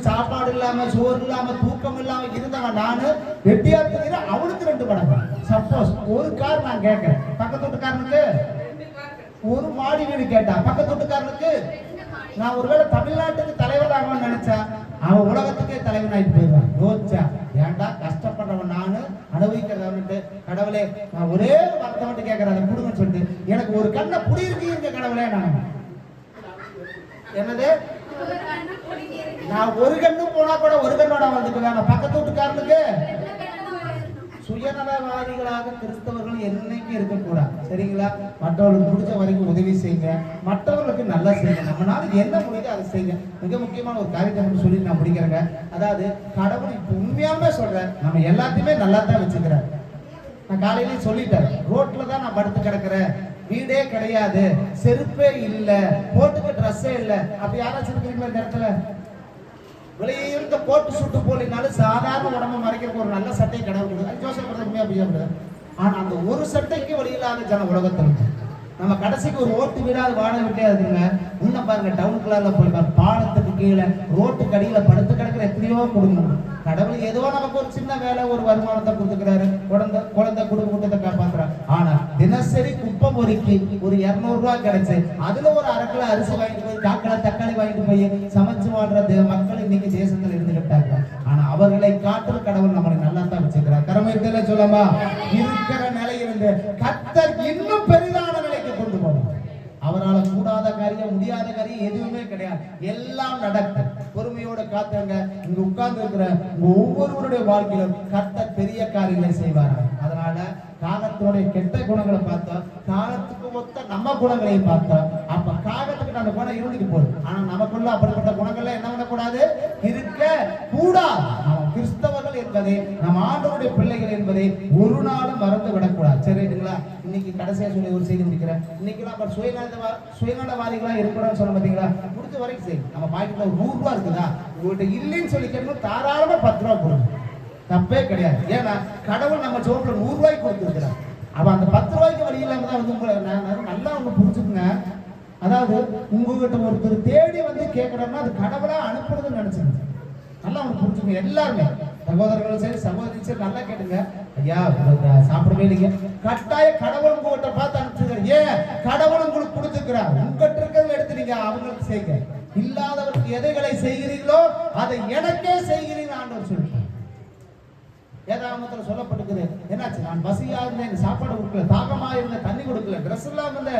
சாப்பாடு இல்லாம சோறு இல்லாம தூக்கம் இல்லாம இருந்தவன் நானு, வெட்டியா தெரியுற அவனுக்கு 2 மடங்கு. சப்போஸ் ஒரு கார் நான் கேட்கிறேன், பக்கத்து வீட்டுக்காரனுக்கு ஒரு மாடி வீடு கேட்டா பக்கத்து வீட்டுக்காரனுக்கு. நான் ஒருவேளை தமிழ்நாட்டுக்கு தலைவர் ஆகணும்னு நினைச்சா அவன் உலகத்துக்கே தலைவன் ஆயிட்டு போயிடுவான். யோசிச்சா, ஏன்டா கஷ்டப்படுறவன் நானு அனுபவிக்கிறவன்ட்டு, கடவுளே நான் ஒரே வார்த்தை மட்டும் கேட்கறேன், அதை கொடுங்கன்னு சொல்லிட்டு எனக்கு ஒரு கண்ணை புடியிருக்கீங்க கடவுளே. நான் என்னது, நான் ஒரு கண்ணு போனா கூட ஒரு கண்ணோட வந்துக்குவேன். நான் பக்கத்து வீட்டுக்காரனுக்கு. சுயநலவாதிகளாக கிறிஸ்தவர்கள் என்னைக்கு இருக்கக்கூடாது, சரிங்களா? மற்றவர்களுக்கு பிடிச்ச வரைக்கும் உதவி செய்யுங்க, மற்றவர்களுக்கு நல்லா செய்யுங்க, நம்மளால என்ன முடியுதோ அதை செய்யுங்க. மிக முக்கியமான ஒரு காரியத்தை சொல்லி நான் முடிக்கிறேங்க. அதாவது கடவுள் இப்ப உண்மையாவே சொல்றேன், நம்ம எல்லாத்தையுமே நல்லா தான் வச்சுக்கிறேன். நான் காலையிலேயே சொல்லிட்டேன், ரோட்ல தான் நான் படுத்து கிடக்குறேன், வீடே கிடையாது, செருப்பே இல்ல, போட்டுக்க ட்ரெஸ்ஸே இல்ல. அப்படி யாராச்சும் இருக்கிறீங்களா இந்த இடத்துல? வெளியே இருக்க போட்டு சுட்டு போலினாலும் சாதாரண உடம்பு மறைக்கிறதுக்கு ஒரு நல்ல சட்டையை கடவுள் ஜோசப் அப்படியே. ஆனா அந்த ஒரு சட்டைக்கு வழியில்லாத ஜன உலகத்தில் நம்ம கடைசிக்கு ஒரு ஓட்டு வீடாது வாழ விட்டே இருக்குங்க. இன்னும் பாருங்க, டவுனுக்குள்ள போய் பாருங்க, பாலத்துக்கு கீழே ரோட்டுக்கு அடியில படுத்து கிடக்கிற எத்தனையோ குடும்பம். கடவுள் ஏதோ நமக்கு ஒரு சின்ன வேலை, ஒரு வருமானத்தை கொடுத்துக்கிறாரு, குழந்தை குடும்பத்தை காப்பாத்துறாரு. ஆனா தினசரி குப்பம் ஒருக்கி ஒரு 200 ரூபாய் கிடைச்சு அதுல ஒரு 1/2 கிலோ அரிசி வாங்கிட்டு போய் 4 கிலோ தக்காளி வாங்கிட்டு போய் சமைச்சு வாழ்ற மக்கள் இன்னைக்கு தேசத்துல இருந்துகிட்டாங்க. ஆனா அவர்களை காட்டுற கடவுள் நம்மளை நல்லா தான் வச்சுக்கிறார். கரமையில சொல்லாமா, இருக்கிற நிலையிலிருந்து கர்த்தர் இன்னும் பெரிதான நிலைக்கு கொண்டு போவார். அவரால் கூடாத காரியம் முடியாத காரியம் எதுவுமே கிடையாது, எல்லாம் நடக்கும். பொறுமையோட காத்துங்க. இங்க உட்கார்ந்து இருக்கிற உங்க ஒவ்வொருவருடைய வாழ்க்கையிலும் கர்த்தர் பெரிய காரியங்களை செய்வார். அதனால காகத்தினுடைய கெட்ட குணங்களை பார்த்தோம், காகத்துக்கு மொத்த நம்ம குணங்களையும் பார்த்தோம். அப்ப காகத்துக்கு அந்த குணம் இருந்துட்டு போகுது, ஆனா நமக்குள்ள அப்படிப்பட்ட குணங்கள்ல என்ன பண்ணக்கூடாது, இருக்க கூடாது. நம்ம கிறிஸ்தவர்கள் என்பதை, நம்ம ஆண்டவருடைய பிள்ளைகள் என்பதை ஒரு நாளும் மறந்து விடக்கூடாது. சரிங்களா? இன்னைக்கு கடைசியா சொல்லி ஒரு செய்தி முடிக்கிறேன். இன்னைக்கு நம்ம சுயநலவாதிகளா இருக்கிறோம்னு சொல்ல பார்த்தீங்களா? முடிஞ்ச வரைக்கும் சரி, நம்ம பாக்கெட்ல ஒரு 100 ரூபாய் இருக்குதா, உங்கள்கிட்ட இல்லைன்னு சொல்லிக்கணும், தாராளமா 10 ரூபாய் கொடுங்க, தப்பே கிடையாது. ஏன்னா கடவுள் நம்ம ஜோப்ல 100 ரூபாய்க்கு கொடுத்துருக்கிறார். அவ அந்த 10 ரூபாய்க்கு வழி இல்லாம தான் வந்து உங்களை நல்லா அவங்க புரிஞ்சுக்குங்க. அதாவது உங்ககிட்ட ஒருத்தர் தேடி வந்து கேட்கறோம்னா அது கடவுளா அனுப்புறதுன்னு நினைச்சுங்க. நல்லா அவங்க புரிஞ்சுக்கணும். எல்லாருமே சகோதரர்களும் சரி சகோதரி சரி நல்லா கேட்டுங்க. ஐயா சாப்பிடவே இல்லைங்க, கட்டாய கடவுள் உங்ககிட்ட பார்த்து அனுப்பிச்சுக்கிறார். ஏன் கடவுள் உங்களுக்கு கொடுத்துக்கிறார், உங்ககிட்ட இருக்கிறத எடுத்து நீங்க அவங்களுக்கு செய்யுங்க. இல்லாதவருக்கு எதைகளை செய்கிறீர்களோ அதை எனக்கே செய்கிறீர்கள் ஆண்டவர் சொல்லிட்டார். வேதாகமத்தில் சொல்லப்பட்டிருக்குது. என்னாச்சு, நான் பசியா இருந்தேன், சாப்பாடு கொடுக்கல, தாகமா இருந்தேன், தண்ணி கொடுக்கல, ட்ரெஸ் இல்லாம இருந்த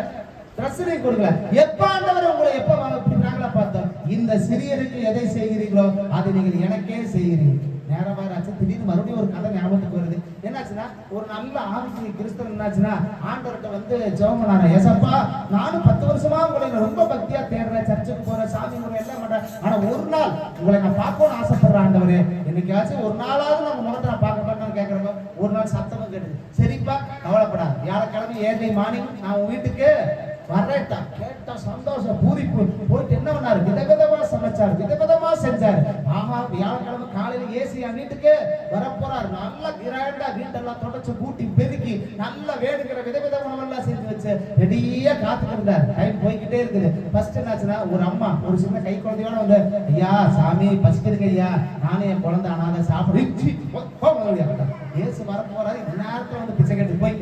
ட்ரெஸ்ஸையும் கொடுக்கல. எப்ப ஆண்டவர் உங்களை எப்ப இப்படி நாங்களா பார்த்தோம், இந்த சிறியருக்கு எதை செய்கிறீர்களோ அதை நீங்கள் எனக்கே செய்கிறீர்கள். நேரம் வேற ஆச்சு. திடீர்னு மறுபடியும் ஒரு கதை ஞாபகத்துக்கு வருது. என்னாச்சுன்னா ஒரு நல்ல ஆவிக்குரிய கிறிஸ்தவன் என்னாச்சுன்னா ஆண்டவர்கிட்ட வந்து ஜெபம் பண்ணாரு. ஏசப்பா, நானும் 10 வருஷமா உங்களை ரொம்ப பக்தியா தேடுறேன், சர்ச்சுக்கு போறேன், சாமி முறை எல்லாம் பண்றேன். ஆனா ஒரு நாள் உங்களை நான் பார்க்கணும்னு ஆசைப்படுறேன் ஆண்டவரே. என்னைக்காச்சும் ஒரு நாளாவது நம்ம முகத்தை நான் பார்க்க மாட்டேன்னு கேட்கறப்ப ஒரு நாள் சத்தமும் கேட்டது. சரிப்பா, கவலைப்படாது, வியாழக்கிழமை ஏர்லி மார்னிங் நான் உன் வீட்டுக்கு வரேட்டா. கேட்டா சந்தோஷம் பூரிப்பு. போயிட்டு என்ன பண்ணாரு, விதவிதமா சமைச்சாரு, விதவிதமா செஞ்சாரு. ஆஹா, வியாழக்கிழமை காலையில ஏசி என் வீட்டுக்கு வரப்போறாரு. நல்லா கிராண்டா வீட்டெல்லாம் தொடச்சு கூட்டி பெருக்கி நல்ல வேணுங்கிற விதவித உணவெல்லாம் செஞ்சு வச்சு ரெடியா காத்துட்டு இருந்தாரு. டைம் போய்கிட்டே இருக்குது. ஃபர்ஸ்ட் என்னாச்சுன்னா ஒரு அம்மா ஒரு சின்ன கை குழந்தையோட வந்து, ஐயா சாமி பசிக்குதுங்க ஐயா, நானே என் குழந்தை அனாதை சாப்பிடு. ஏசு வரப்போறாரு, நேரத்துல வந்து பிச்சை கேட்டு போய்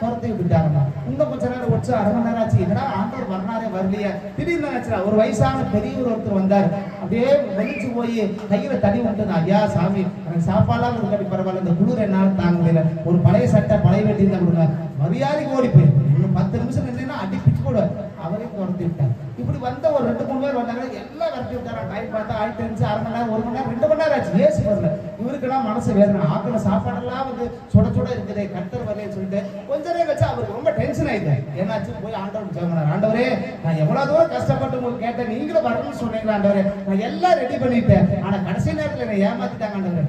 துரத்தி விட்டுட்டாருமா. இன்னும் கொஞ்ச நேரம் வச்சு அரை மணி நேரம் ஆச்சு. என்னடா ஆண்டவர் வரனாரே வரலையே. திடீர்னு ஆச்சுடா ஒரு வயசான பெரியவர் ஒருத்தர் வந்தார். அப்படியே வெளிச்சு போய் கையில தடி விட்டுனா, ஐயா சாமி எனக்கு சாப்பாடுலாம் கொடுக்காட்டி பரவாயில்ல, இந்த குளிர் என்னால தாங்க முடியல, ஒரு பழைய சட்டை பழைய வெட்டி தான் கொடுங்க. மரியாதைக்கு ஓடி போய் இன்னும் 10 நிமிஷம் நின்னா அடி பிச்சு போடுவார். அவரையும் துரத்தி விட்டார். இப்படி வந்த ஒரு 2-3 பேர் வந்தாங்க. எல்லாம் விரட்டி விட்டாரா. டைம் பார்த்தா ஆயிட்டு இருந்துச்சு. அரை மணி நேரம் 1 மணி நேரம் 2 மணி நேரம் ஆச்சு. ஏசு வரல. இவருக்கெல்லாம் மனசு வேதனை. ஆக்கின சாப்பாடெல்லாம் வந்து சுட சுட இருக்குது, கர்த்தர் வரலன்னு சொல்லிட்டு கொஞ்ச நேரம் வச்சு அவருக்கு ரொம்ப டென்ஷன் ஆயிட்டாரு. ஏன்னாச்சு போய் ஆண்டவர் ஜெபம், ஆண்டவரே நான் எவ்வளவு தூரம் கஷ்டப்பட்டு உங்களுக்கு கேட்டேன், நீங்களும் வரணும்னு சொன்னீங்களா ஆண்டவரே, நான் எல்லாம் ரெடி பண்ணிட்டேன், ஆனா கடைசி நேரத்துல என்னை ஏமாத்திட்டாங்க ஆண்டவரே.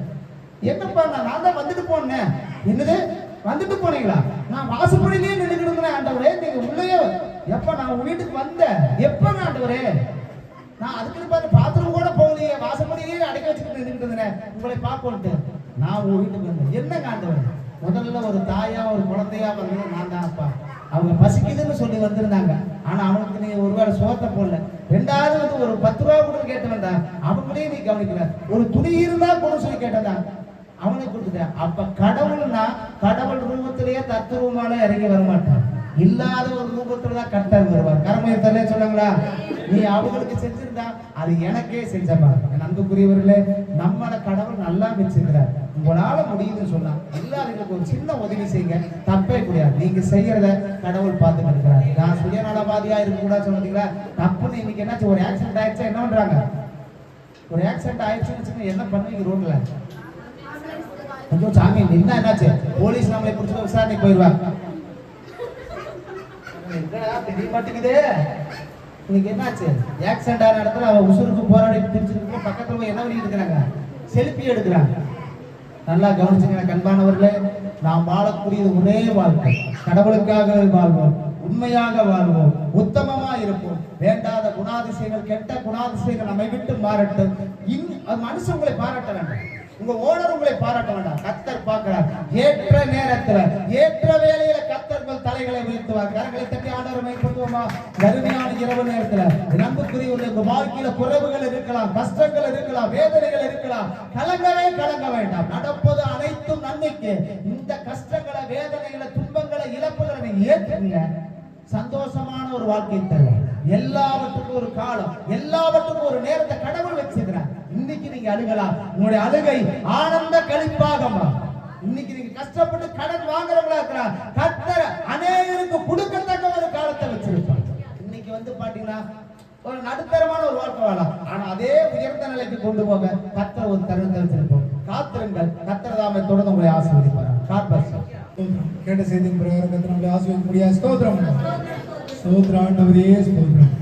என்னப்பா, நான் தான் வந்துட்டு போனேன். என்னது வந்துட்டு போனீங்களா? நான் வாசப்படியிலேயே நின்றுக்கிட்டு ஆண்டவரே, நீங்க உள்ளேயே எப்ப நான் உங்க வீட்டுக்கு வந்தேன், எப்ப ஆண்டவரே, நான் அதுக்கு பார்த்து பாத்ரூம் கூட போகலையே, வாசப்படியே அடைக்க வச்சுக்கிட்டு நின்றுக்கிட்டு இருந்தேன் உங்களை பார்க்கணுட்டு. நான் உங்க வீட்டுக்கு வந்தேன். என்னங்க ஆண்டவரே, முதல்ல ஒரு தாயா ஒரு குழந்தையா வந்து நான் தான் அப்பா. அவங்க பசிக்குதுன்னு சொல்லி வந்திருந்தாங்க. ஆனா அவனுக்கு நீ ஒருவேளை சோத்தை போடல. 2வது வந்து ஒரு 10 ரூபா கூட கேட்டு வந்தா, அவங்களையும் நீ கவனிக்கல. ஒரு துணி இருந்தா கூட சொல்லி கேட்டதா, அவனுக்கு கொடுத்துட்டேன். அப்ப கடவுள்னா கடவுள் ரூபத்திலேயே தத்துவமால இறங்கி வரமாட்டான். இல்லாத ஒரு ரூபத்துல தான் கர்த்தர் வருவார். கர்மயத்திலே சொல்லுங்களா, நீ அவங்களுக்கு செஞ்சிருந்தா அது எனக்கே செஞ்சமா. அன்புக்குரியவர்களே, நம்மள கடவுள் நல்லா வச்சிருக்கிறார். உங்களால முடியுதுன்னு சொன்னா எல்லாருக்கும் ஒரு சின்ன உதவி செய்யுங்க, தப்பே கூடாது. நீங்க செய்யறத கடவுள் பார்த்துட்டு இருக்கிறார். நான் சுயநலவாதியா இருக்க கூட சொன்னீங்களா, தப்புன்னு இன்னைக்கு என்னாச்சு, ஒரு ஆக்சிடென்ட் ஆயிடுச்சா என்ன பண்றாங்க, ஒரு ஆக்சிடென்ட் ஆயிடுச்சுன்னு என்ன பண்ணுவீங்க ரோட்ல? ஐயோ சாமி என்ன என்னாச்சு, போலீஸ் நம்மளை பிடிச்சது விசாரணைக்கு போயிடுவாங்க. தெரிய மாட்டேங்குது. இன்னைக்கு என்னாச்சு, ஆக்சிடென்ட் ஆன இடத்துல அவ உசுருக்கு போராடி பிடிச்சிருக்கு. பக்கத்துல போய் என்ன பண்ணிட்டு இருக்கிறாங்க, செல்ஃபி எடுக்கிறாங்க. நல்லா கவனிச்சுங்க கண்பானவர்களே, நாம் வாழக்கூடியது ஒரே வாழ்க்கை. கடவுளுக்காக வாழ்வோம், உண்மையாக வாழ்வோம், உத்தமமா இருப்போம். வேண்டாத குணாதிசயங்கள், கெட்ட குணாதிசயங்கள் நம்மை விட்டு மாறட்டும். மனுஷன் உங்களை பாராட்ட வேண்டாம், உங்க ஓனர் உங்களை பாராட்ட வேண்டாம். கர்த்தர் பார்க்கிறார். ஏற்ற நேரத்துல ஏற்ற வேளையில கர்த்தர்கள் தலைகளை உயர்த்துவார். கரங்களை தட்டி ஆண்டவரை மைப்படுத்துவோமா? கருமையான இரவு நேரத்துல நம்புக்குரியவர்கள், உங்க வாழ்க்கையில குறைவுகள் இருக்கலாம், கஷ்டங்கள் இருக்கலாம், வேதனைகள் இருக்கலாம். கலங்க வேண்டாம். நடப்பது அனைத்தும் நன்மைக்கு. இந்த கஷ்டங்களை, வேதனைகளை, துன்பங்களை, இழப்புகளை நீங்க ஏற்றுங்க. சந்தோஷமான ஒரு வாழ்க்கையை தருவார். எல்லாவற்றுக்கும் ஒரு காலம், எல்லாவற்றுக்கும் ஒரு நேரத்தை கடவுள் வச்சிருக்கிறார். இன்னைக்கு நீங்க அழுகலாம், உங்களுடைய அழுகை ஆனந்த களிப்பாக மாறும். இன்னைக்கு நீங்க கஷ்டப்பட்டு கடன் வாங்குறவங்களா இருக்கிறார், கர்த்தர் அநேகருக்கு கொடுக்கத்தக்க ஒரு காலத்தை வச்சிருப்பார். இன்னைக்கு வந்து பாத்தீங்கன்னா ஒரு நடுத்தரமான ஒரு வாழ்க்கை வாழலாம், ஆனா அதே உயர்ந்த நிலைக்கு கொண்டு போக கர்த்தர் ஒரு தருணத்தை வச்சிருப்போம். காத்திருங்கள், கர்த்தர் தாமே தொடர்ந்து உங்களை ஆசீர்வதிப்பார். கேட்ட செய்தியின் பிரகாரம் கர்த்தர் நம்மளை ஆசீர்வதிக்க முடியாது. ஸ்தோத்திரம் ஸ்தோத்திரம் ஆண்டவரே, ஸ்தோத்திரம்.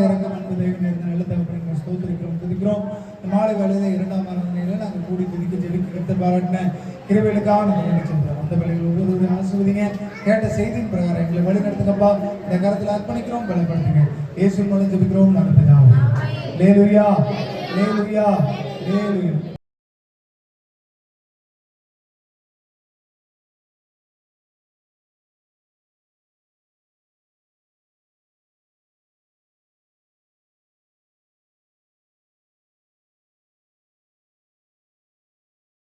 இறக்கம் அன்பு தேவனே, நல்ல தகப்பனை ஸ்தோத்திரிக்கிறோம், துதிக்கிறோம். மாலை வேளையில 2ஆம் ஆராதனையில நாங்கள் கூடி துதிக்க ஜெபிக்க கர்த்தர் பாராட்டின கிருபைகளுக்காக நாங்கள் நினைச்சிருந்தோம். அந்த வேளையில் ஒவ்வொரு ஆசீர்வதிங்க. கேட்ட செய்தியின் பிரகாரம் எங்களை வழி நடத்துங்கப்பா. இந்த கருத்தில் அர்ப்பணிக்கிறோம், பலப்படுத்துங்க. இயேசுவின் மூலம் ஜெபிக்கிறோம் நல்ல பிதாவே. அல்லேலூயா, அல்லேலூயா, அல்லேலூயா.